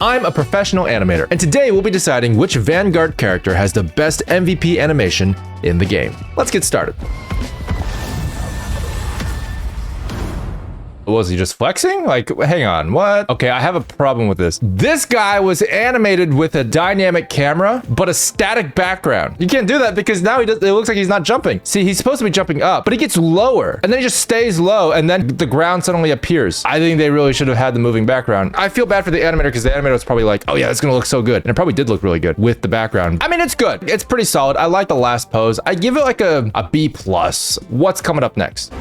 I'm a professional animator, and today we'll be deciding which Vanguard character has the best MVP animation in the game. Let's get started. Was he just flexing? Like, hang on, what? Okay, I have a problem with this. This guy was animated with a dynamic camera, but a static background. You can't do that because now it looks like he's not jumping. See, he's supposed to be jumping up, but he gets lower, and then he just stays low, and then the ground suddenly appears. I think they really should have had the moving background. I feel bad for the animator because the animator was probably like, oh yeah, it's gonna look so good. And it probably did look really good with the background. I mean, it's good. It's pretty solid. I like the last pose. I give it like a B+. What's coming up next?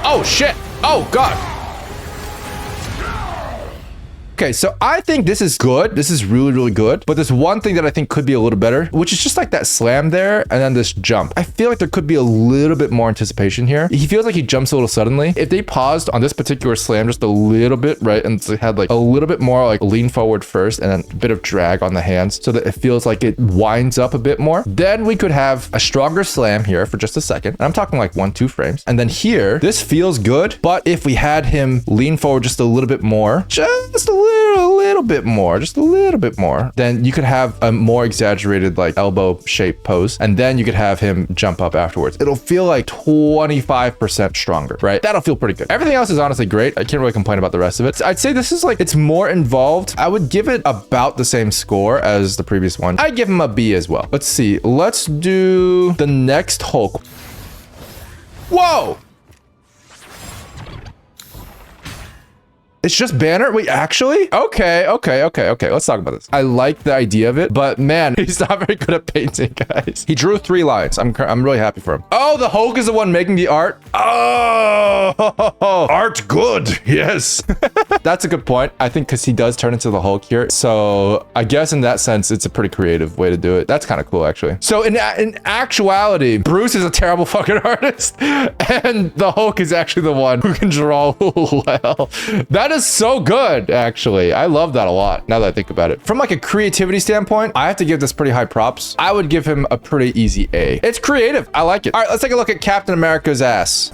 Oh shit! Oh god! Okay, so I think this is good. This is really, really good. But there's one thing that I think could be a little better, which is just like that slam there and then this jump. I feel like there could be a little bit more anticipation here. He feels like he jumps a little suddenly. If they paused on this particular slam just a little bit, right, and they had like a little bit more like lean forward first and then a bit of drag on the hands so that it feels like it winds up a bit more, then we could have a stronger slam here for just a second. And I'm talking like 1-2 frames. And then here, this feels good. But if we had him lean forward just a little bit more, just a little bit more, just a little bit more, then you could have a more exaggerated like elbow shape pose, and then you could have him jump up afterwards. It'll feel like 25% stronger, right? That'll feel pretty good. Everything else is honestly great. I can't really complain about the rest of it. I'd say this is like, it's more involved. I would give it about the same score as the previous one. I'd give him a B as well. Let's see. Let's do the next Hulk. Whoa! It's just Banner? Wait, actually? Okay. Let's talk about this. I like the idea of it, but man, he's not very good at painting, guys. He drew 3 lines. I'm really happy for him. Oh, the Hulk is the one making the art? Oh, art good. Yes. That's a good point. I think because he does turn into the Hulk here. So I guess in that sense, it's a pretty creative way to do it. That's kind of cool, actually. So in actuality, Bruce is a terrible fucking artist, and the Hulk is actually the one who can draw well. That is so good, actually. I love that a lot, now that I think about it. From like a creativity standpoint, I have to give this pretty high props. I would give him a pretty easy A. It's creative. I like it. All right, let's take a look at Captain America's ass.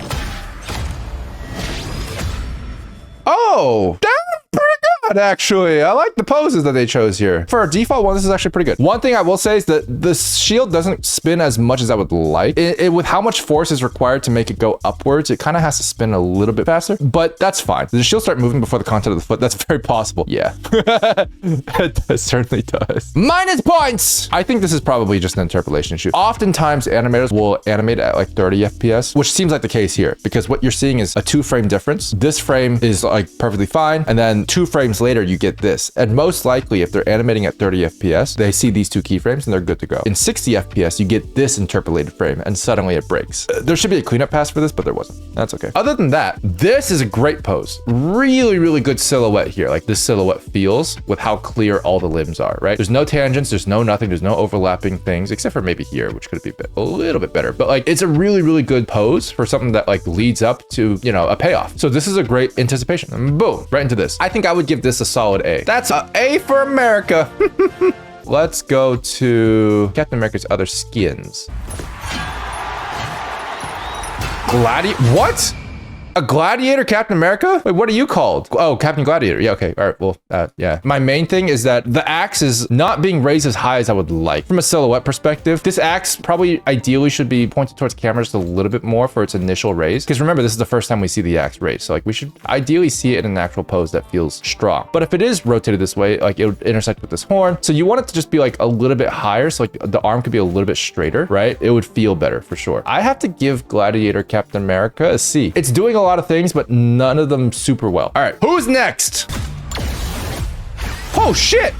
Oh, that's pretty good, actually. I like the poses that they chose here. For a default one, this is actually pretty good. One thing I will say is that the shield doesn't spin as much as I would like. With how much force is required to make it go upwards, it kind of has to spin a little bit faster, but that's fine. Does the shield start moving before the contact of the foot? That's very possible. Yeah, it certainly does. Minus points! I think this is probably just an interpolation issue. Oftentimes, animators will animate at like 30 FPS, which seems like the case here, because what you're seeing is a 2-frame difference. This frame is like perfectly fine, and then 2 frames later, you get this. And most likely, if they're animating at 30 FPS, they see these 2 keyframes and they're good to go. In 60 FPS, you get this interpolated frame, and suddenly it breaks. There should be a cleanup pass for this, but there wasn't. That's okay. Other than that, this is a great pose. Really, really good silhouette here. Like this silhouette feels with how clear all the limbs are, right? There's no tangents, there's no nothing, there's no overlapping things, except for maybe here, which could be a little bit better. But like, it's a really, really good pose for something that like leads up to, you know, a payoff. So this is a great anticipation. And boom, right into this. I think I would give this a solid A. That's a A for America. Let's go to Captain America's other skins. What? A gladiator Captain America? Wait, what are you called? Oh, Captain Gladiator. Yeah, okay. All right, well, yeah. My main thing is that the axe is not being raised as high as I would like. From a silhouette perspective, this axe probably ideally should be pointed towards camera just a little bit more for its initial raise. Because remember, this is the first time we see the axe raised. So like we should ideally see it in an actual pose that feels strong. But if it is rotated this way, like it would intersect with this horn. So you want it to just be like a little bit higher. So like the arm could be a little bit straighter, right? It would feel better for sure. I have to give Gladiator Captain America a C. It's doing a lot of things, but none of them super well. All right, who's next? Oh shit.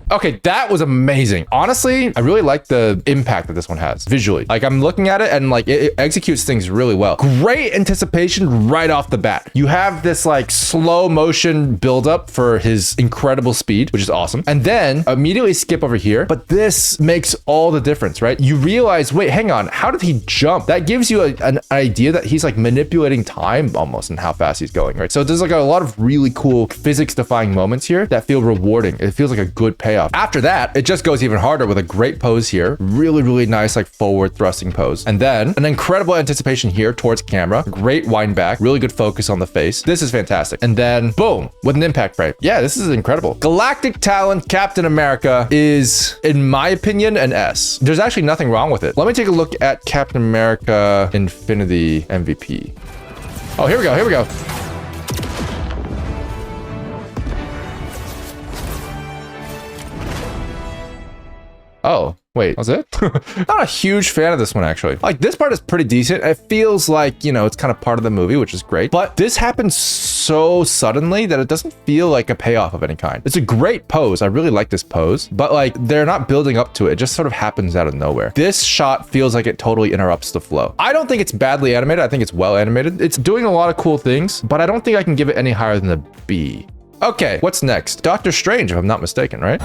Okay, that was amazing. Honestly, I really like the impact that this one has visually. Like I'm looking at it and like it executes things really well. Great anticipation right off the bat. You have this like slow motion buildup for his incredible speed, which is awesome. And then immediately skip over here. But this makes all the difference, right? You realize, wait, hang on. How did he jump? That gives you an idea that he's like manipulating time almost and how fast he's going, right? So there's like a lot of really cool physics defying moments here that feel rewarding. It feels like a good payoff payoff. After that, it just goes even harder with a great pose here. Really, really nice, like forward thrusting pose. And then an incredible anticipation here towards camera. Great wind back, really good focus on the face. This is fantastic. And then boom, with an impact frame. Yeah, this is incredible. Galactic Talent Captain America is, in my opinion, an S. There's actually nothing wrong with it. Let me take a look at Captain America Infinity MVP. Oh, here we go. Here we go. Oh, wait, was it? Not a huge fan of this one, actually. Like, this part is pretty decent. It feels like, you know, it's kind of part of the movie, which is great. But this happens so suddenly that it doesn't feel like a payoff of any kind. It's a great pose. I really like this pose. But, like, they're not building up to it. It just sort of happens out of nowhere. This shot feels like it totally interrupts the flow. I don't think it's badly animated. I think it's well animated. It's doing a lot of cool things, but I don't think I can give it any higher than a B. Okay, what's next? Doctor Strange, if I'm not mistaken, right?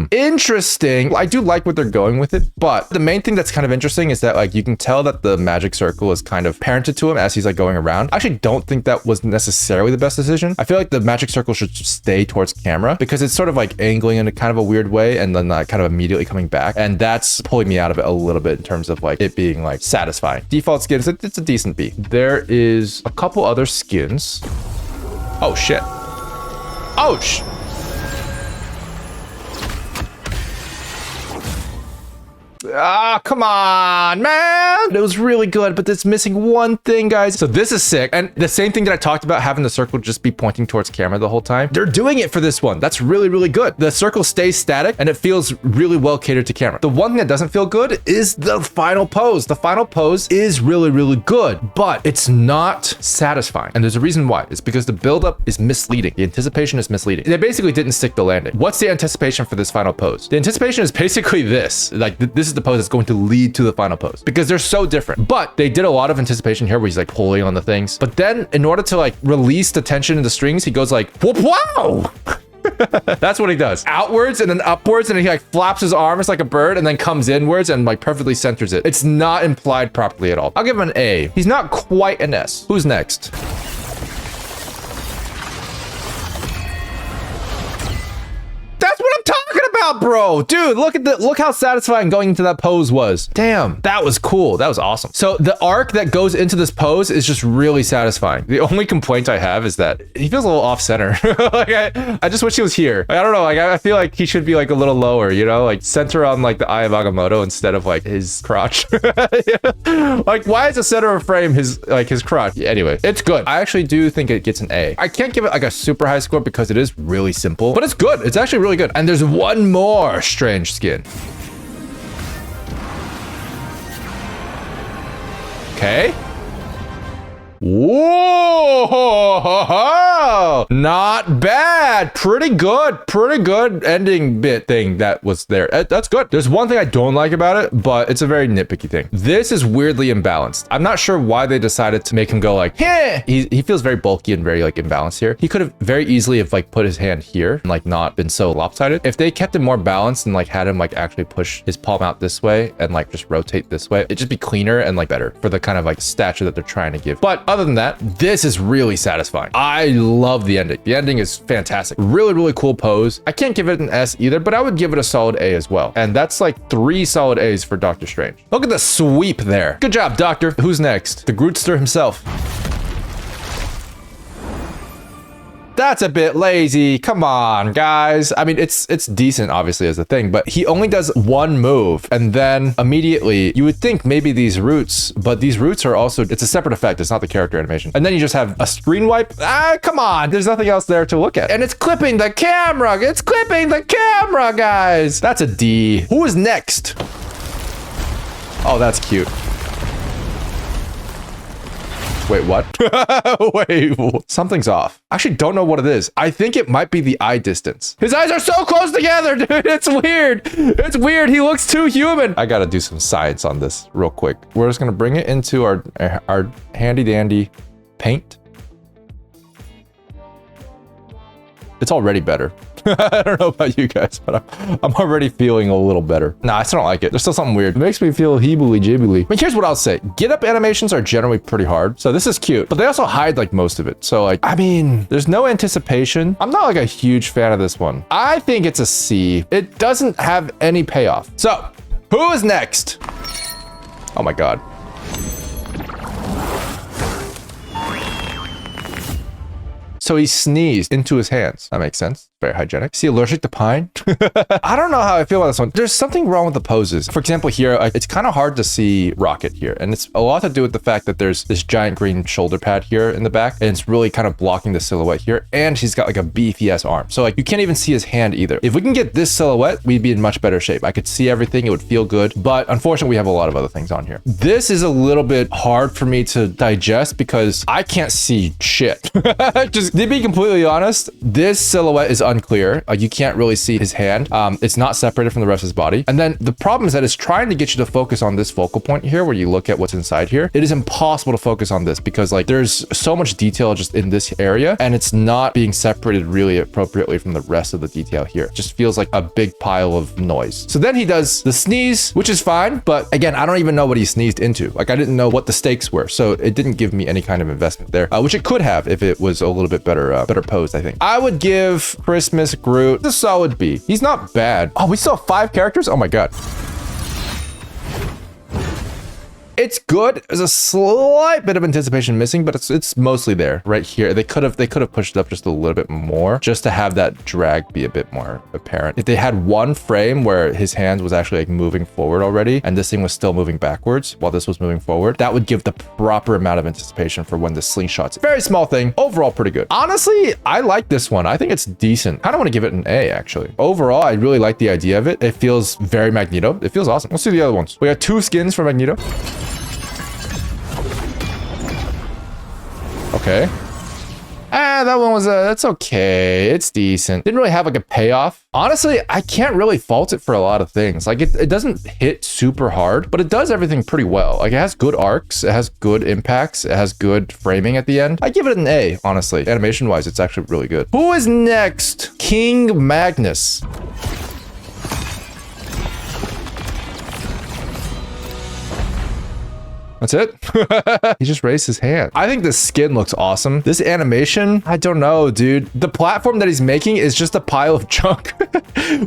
Interesting. I do like what they're going with it, but the main thing that's kind of interesting is that, like, you can tell that the magic circle is kind of parented to him as he's like going around. I actually don't think that was necessarily the best decision. I feel like the magic circle should stay towards camera because it's sort of like angling in a kind of a weird way and then kind of immediately coming back. And that's pulling me out of it a little bit in terms of like it being like satisfying. Default skin, it's a decent B. There is a couple other skins. Oh shit. Ouch. Ah, come on, man. It was really good, but it's missing one thing, guys. So this is sick. And the same thing that I talked about, having the circle just be pointing towards camera the whole time. They're doing it for this one. That's really, really good. The circle stays static and it feels really well catered to camera. The one thing that doesn't feel good is the final pose. The final pose is really, really good, but it's not satisfying. And there's a reason why. It's because the buildup is misleading. The anticipation is misleading. They basically didn't stick the landing. What's the anticipation for this final pose? The anticipation is basically this. Like, this is the pose that's going to lead to the final pose because they're so different. But they did a lot of anticipation here where he's like pulling on the things. But then in order to like release the tension in the strings, he goes like, whoop, wow. That's what he does. Outwards and then upwards, and he like flaps his arms like a bird and then comes inwards and like perfectly centers it. It's not implied properly at all. I'll give him an A. He's not quite an S. Who's next? That's what I'm talking about, bro. Dude, look how satisfying going into that pose was. Damn, that was cool. That was awesome. So the arc that goes into this pose is just really satisfying. The only complaint I have is that he feels a little off center. Like I just wish he was here. Like, I don't know. Like I feel like he should be like a little lower, you know, like center on like the eye of Agamotto instead of like his crotch. Like, why is the center of frame his crotch? Yeah, anyway, it's good. I actually do think it gets an A. I can't give it like a super high score because it is really simple, but it's good. It's actually really good. And there's one more strange skin. Okay. Whoa, not bad. Pretty good ending bit thing that was there. That's good. There's one thing I don't like about it, but it's a very nitpicky thing. This is weirdly imbalanced. I'm not sure why they decided to make him go like, hey. He feels very bulky and very like imbalanced here. He could have very easily have like put his hand here and like not been so lopsided. If they kept him more balanced and like had him like actually push his palm out this way and like just rotate this way, it'd just be cleaner and like better for the kind of like stature that they're trying to give. But other than that, this is really satisfying. I love the ending. The ending is fantastic. Really, really cool pose. I can't give it an S either, but I would give it a solid A as well. And that's like 3 solid A's for Doctor Strange. Look at the sweep there. Good job, Doctor. Who's next? The Grootster himself. That's a bit lazy. Come on, guys. I mean, it's decent, obviously, as a thing, but he only does one move, and then immediately, you would think maybe these roots, but these roots are also, it's a separate effect. It's not the character animation. And then you just have a screen wipe. Ah, come on. There's nothing else there to look at. And it's clipping the camera. It's clipping the camera, guys. That's a D. Who is next? Oh, that's cute. Wait, what? Wait, something's off. I actually don't know what it is. I think it might be the eye distance. His eyes are so close together, dude. It's weird. It's weird. He looks too human. I gotta do some science on this real quick. We're just gonna bring it into our handy dandy paint. It's already better. I don't know about you guys, but I'm already feeling a little better. Nah, I still don't like it. There's still something weird. It makes me feel heebly jibbly. I mean, here's what I'll say. Get up animations are generally pretty hard. So this is cute, but they also hide like most of it. So like, I mean, there's no anticipation. I'm not like a huge fan of this one. I think it's a C. It doesn't have any payoff. So who is next? Oh my God. So he sneezed into his hands. That makes sense. Very hygienic. Is he allergic to pine? I don't know how I feel about this one. There's something wrong with the poses. For example, here, it's kind of hard to see Rocket here. And it's a lot to do with the fact that there's this giant green shoulder pad here in the back. And it's really kind of blocking the silhouette here. And he's got like a beefy ass arm. So like you can't even see his hand either. If we can get this silhouette, we'd be in much better shape. I could see everything. It would feel good. But unfortunately, we have a lot of other things on here. This is a little bit hard for me to digest because I can't see shit. Just to be completely honest, this silhouette is unclear. You can't really see his hand. It's not separated from the rest of his body. And then the problem is that it's trying to get you to focus on this focal point here where you look at what's inside here. It is impossible to focus on this because like there's so much detail just in this area and it's not being separated really appropriately from the rest of the detail here. It just feels like a big pile of noise. So then he does the sneeze, which is fine. But again, I don't even know what he sneezed into. Like I didn't know what the stakes were. So it didn't give me any kind of investment there, which it could have if it was a little bit better posed, I think. I would give Christmas Groot a solid B. He's not bad. Oh, we still have 5 characters? Oh my God. It's good. There's a slight bit of anticipation missing, but it's mostly there right here. They could have pushed it up just a little bit more just to have that drag be a bit more apparent. If they had one frame where his hands was actually like moving forward already and this thing was still moving backwards while this was moving forward, that would give the proper amount of anticipation for when the slingshot's. Very small thing. Overall, pretty good. Honestly, I like this one. I think it's decent. I don't want to give it an A actually. Overall, I really like the idea of it. It feels very Magneto. It feels awesome. Let's see the other ones. We got 2 skins for Magneto. Okay. That one was that's okay. It's decent. Didn't really have like a payoff. Honestly, I can't really fault it for a lot of things. Like it doesn't hit super hard, but it does everything pretty well. Like it has good arcs. It has good impacts. It has good framing at the end. I give it an A, honestly. Animation wise, it's actually really good. Who is next? King Magnus. That's it. He just raised his hand. I think the skin looks awesome. This animation, I don't know, dude. The platform that he's making is just a pile of junk,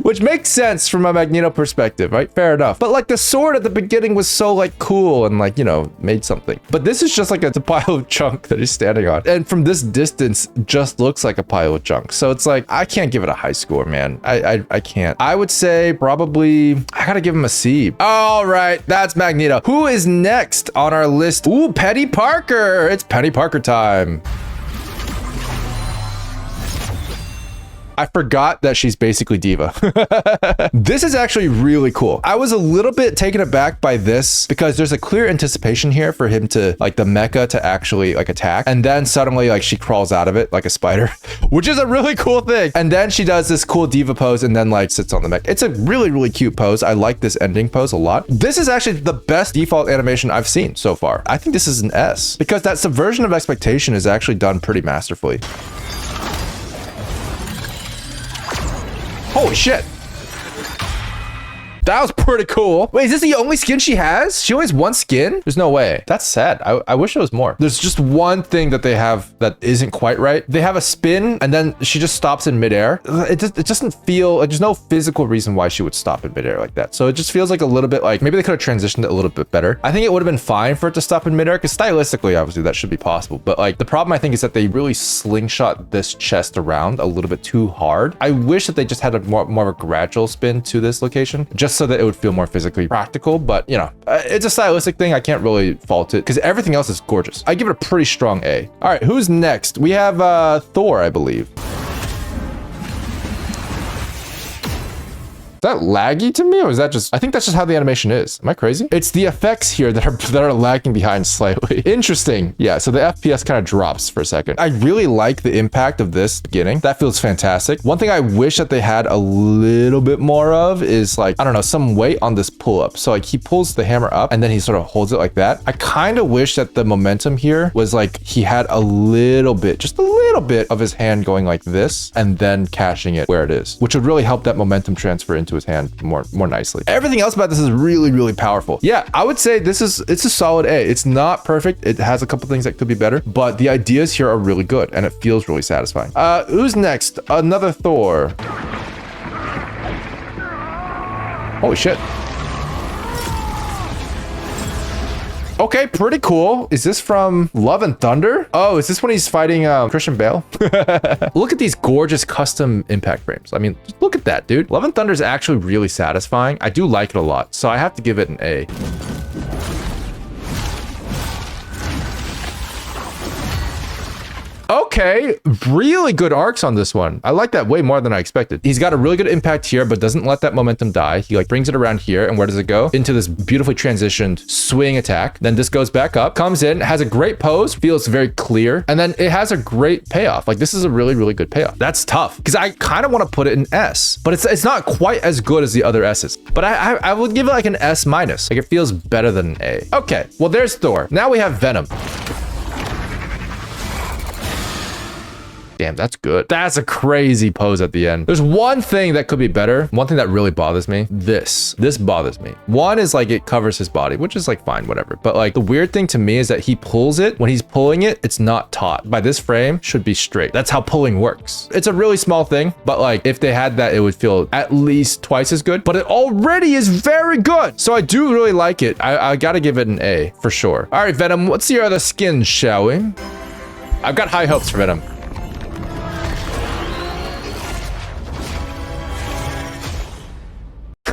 which makes sense from a Magneto perspective, right? Fair enough. But like the sword at the beginning was so like cool and like, you know, made something. But this is just like a pile of junk that he's standing on. And from this distance, just looks like a pile of junk. So it's like, I can't give it a high score, man. I can't. I would say probably, I gotta give him a C. All right, that's Magneto. Who is next on our list? Ooh, Peni Parker. It's Peni Parker time. I forgot that she's basically Diva. This is actually really cool. I was a little bit taken aback by this because there's a clear anticipation here for him to like the mecha to actually like attack. And then suddenly like she crawls out of it like a spider, which is a really cool thing. And then she does this cool Diva pose and then like sits on the mech. It's a really, really cute pose. I like this ending pose a lot. This is actually the best default animation I've seen so far. I think this is an S because that subversion of expectation is actually done pretty masterfully. Holy shit. That was pretty cool. Wait, is this the only skin she has? She only has 1 skin? There's no way. That's sad. I wish there was more. There's just one thing that they have that isn't quite right. They have a spin and then she just stops in midair. It doesn't feel like there's no physical reason why she would stop in midair like that. So it just feels like a little bit like maybe they could have transitioned it a little bit better. I think it would have been fine for it to stop in midair because stylistically, obviously that should be possible. But like the problem I think is that they really slingshot this chest around a little bit too hard. I wish that they just had a more of a gradual spin to this location just so that it would feel more physically practical, but you know, it's a stylistic thing. I can't really fault it because everything else is gorgeous. I give it a pretty strong A. All right, who's next? We have Thor, I believe. that laggy to me, or is that just, I think that's just how the animation is. Am I crazy? It's the effects here that are lagging behind slightly. Interesting. Yeah, so the FPS kind of drops for a second. I really like the impact of this beginning. That feels fantastic. One thing I wish that they had a little bit more of is like, I don't know, some weight on this pull up. So like he pulls the hammer up and then he sort of holds it like that. I kind of wish that the momentum here was like he had a little bit, just a little bit of his hand going like this and then cashing it where it is, which would really help that momentum transfer into his hand more nicely. Everything else about this is really, really powerful. Yeah, I would say it's a solid A. It's not perfect. It has a couple things that could be better, but the ideas here are really good and it feels really satisfying. Who's next? Another Thor. Holy shit. Okay, pretty cool. Is this from Love and Thunder? Oh, is this when he's fighting Christian Bale? Look at these gorgeous custom impact frames. I mean, just look at that, dude. Love and Thunder is actually really satisfying. I do like it a lot, so I have to give it an A. Okay, really good arcs on this one. I like that way more than I expected. He's got a really good impact here, but doesn't let that momentum die. He like brings it around here, and where does it go? Into this beautifully transitioned swing attack. Then this goes back up, comes in, has a great pose, feels very clear, and then it has a great payoff. Like this is a really, really good payoff. That's tough because I kind of want to put it in S, but it's not quite as good as the other S's. But I would give it like an S minus. Like it feels better than an A. Okay, well there's Thor. Now we have Venom. Damn, that's good. That's a crazy pose at the end. There's one thing that could be better. One thing that really bothers me. This bothers me. One is like it covers his body, which is like fine, whatever. But like the weird thing to me is that he pulls it. When he's pulling it, it's not taut. By this frame, should be straight. That's how pulling works. It's a really small thing, but like if they had that, it would feel at least twice as good. But it already is very good. So I do really like it. I gotta give it an A for sure. All right, Venom, what's your other skins, shall we? I've got high hopes for Venom.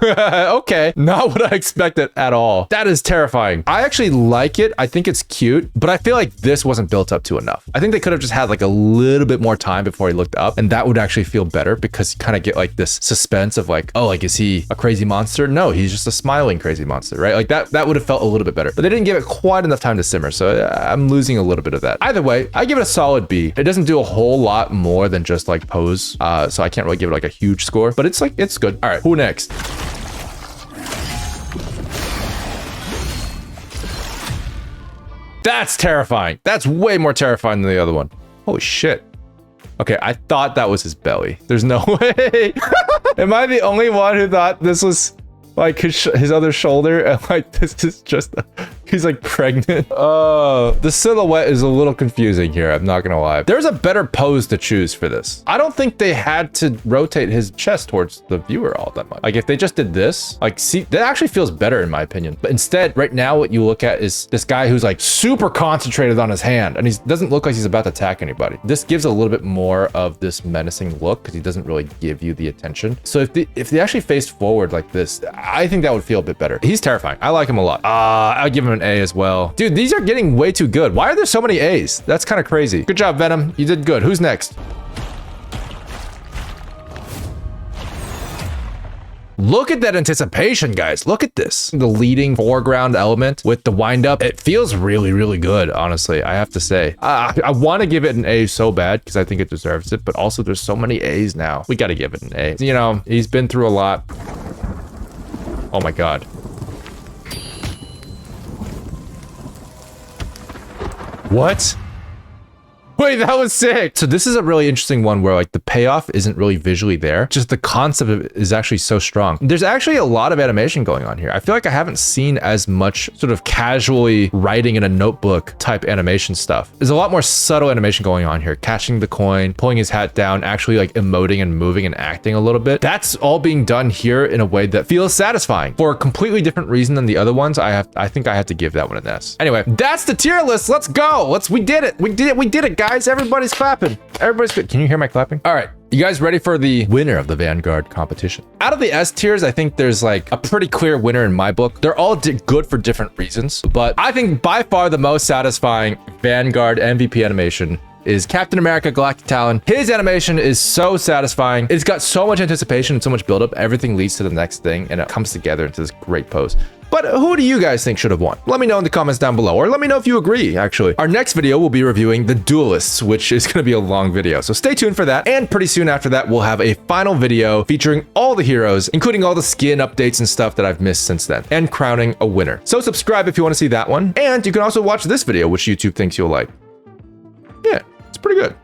Okay, not what I expected at all. That is terrifying. I actually like it. I think it's cute, but I feel like this wasn't built up to enough. I think they could have just had like a little bit more time before he looked up, and that would actually feel better because you kind of get like this suspense of like, oh, like is he a crazy monster? No, he's just a smiling crazy monster, right? Like that would have felt a little bit better, but they didn't give it quite enough time to simmer, so I'm losing a little bit of that. Either way, I give it a solid B. It doesn't do a whole lot more than just like pose, so I can't really give it like a huge score, but it's like, it's good. All right, who next? That's terrifying. That's way more terrifying than the other one. Holy shit. Okay, I thought that was his belly. There's no way. Am I the only one who thought this was like his other shoulder? And like this is just he's like pregnant. The silhouette is a little confusing here, I'm not gonna lie. There's a better pose to choose for this. I don't think they had to rotate his chest towards the viewer all that much. Like if they just did this, like see, that actually feels better in my opinion. But instead, right now what you look at is this guy who's like super concentrated on his hand, and he doesn't look like he's about to attack anybody. This gives a little bit more of this menacing look because he doesn't really give you the attention. So if they actually faced forward like this, I think that would feel a bit better. He's terrifying. I like him a lot. I'll give him an A as well. Dude, these are getting way too good. Why are there so many A's? That's kind of crazy. Good job, Venom. You did good. Who's next? Look at that anticipation, guys. Look at this. The leading foreground element with the wind up. It feels really, really good, honestly, I have to say. I want to give it an A so bad because I think it deserves it, but also there's so many A's now. We got to give it an A. You know, he's been through a lot. Oh my God. What? Wait, that was sick. So this is a really interesting one where like the payoff isn't really visually there. Just the concept of it is actually so strong. There's actually a lot of animation going on here. I feel like I haven't seen as much sort of casually writing in a notebook type animation stuff. There's a lot more subtle animation going on here. Catching the coin, pulling his hat down, actually like emoting and moving and acting a little bit. That's all being done here in a way that feels satisfying for a completely different reason than the other ones. I think I have to give that one an S. Anyway, that's the tier list. Let's go. We did it. We did it, guys. Everybody's clapping. Can you hear my clapping? All right. You guys ready for the winner of the Vanguard competition? Out of the S tiers, I think there's like a pretty clear winner in my book. They're all good for different reasons, but I think by far the most satisfying Vanguard MVP animation is Captain America Galactic Talon. His animation is so satisfying. It's got so much anticipation and so much buildup. Everything leads to the next thing, and it comes together into this great pose. But who do you guys think should have won? Let me know in the comments down below, or let me know if you agree, actually. Our next video will be reviewing The Duelists, which is going to be a long video, so stay tuned for that. And pretty soon after that, we'll have a final video featuring all the heroes, including all the skin updates and stuff that I've missed since then, and crowning a winner. So subscribe if you want to see that one, and you can also watch this video, which YouTube thinks you'll like. Yeah, it's pretty good.